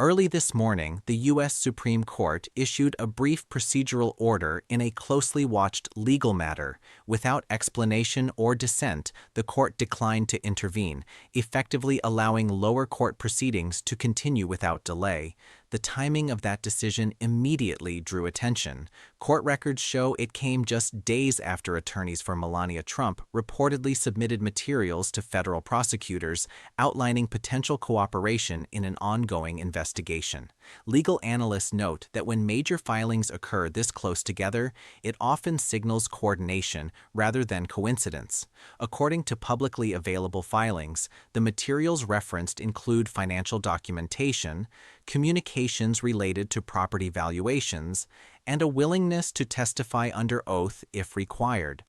Early this morning, the U.S. Supreme Court issued a brief procedural order in a closely watched legal matter. Without explanation or dissent, the court declined to intervene, effectively allowing lower court proceedings to continue without delay. The timing of that decision immediately drew attention. Court records show it came just days after attorneys for Melania Trump reportedly submitted materials to federal prosecutors outlining potential cooperation in an ongoing investigation. Legal analysts note that when major filings occur this close together, it often signals coordination rather than coincidence. According to publicly available filings, the materials referenced include financial documentation, communications related to property valuations, and a willingness to testify under oath if required.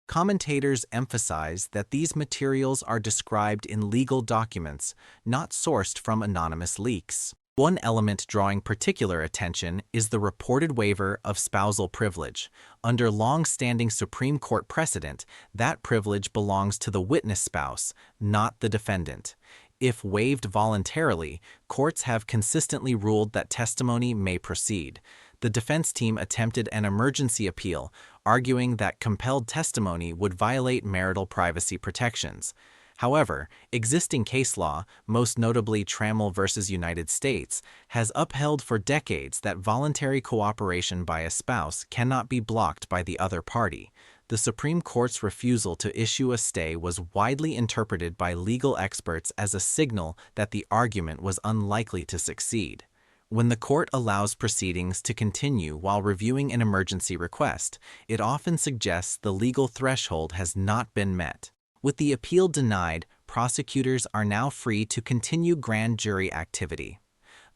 Commentators emphasize that these materials are described in legal documents, not sourced from anonymous leaks. One element drawing particular attention is the reported waiver of spousal privilege. Under long-standing Supreme Court precedent, that privilege belongs to the witness spouse, not the defendant. If waived voluntarily, courts have consistently ruled that testimony may proceed. The defense team attempted an emergency appeal, arguing that compelled testimony would violate marital privacy protections. However, existing case law, most notably Trammell v. United States, has upheld for decades that voluntary cooperation by a spouse cannot be blocked by the other party. The Supreme Court's refusal to issue a stay was widely interpreted by legal experts as a signal that the argument was unlikely to succeed. When the court allows proceedings to continue while reviewing an emergency request, it often suggests the legal threshold has not been met. With the appeal denied, prosecutors are now free to continue grand jury activity.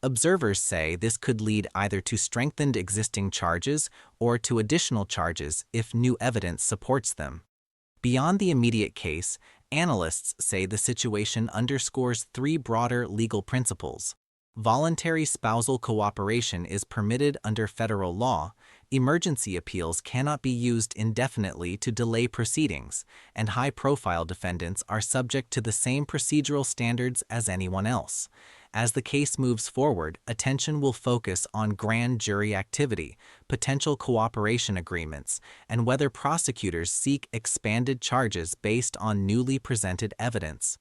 Observers say this could lead either to strengthened existing charges or to additional charges if new evidence supports them. Beyond the immediate case, analysts say the situation underscores three broader legal principles. Voluntary spousal cooperation is permitted under federal law, emergency appeals cannot be used indefinitely to delay proceedings, and high-profile defendants are subject to the same procedural standards as anyone else. As the case moves forward, attention will focus on grand jury activity, potential cooperation agreements, and whether prosecutors seek expanded charges based on newly presented evidence.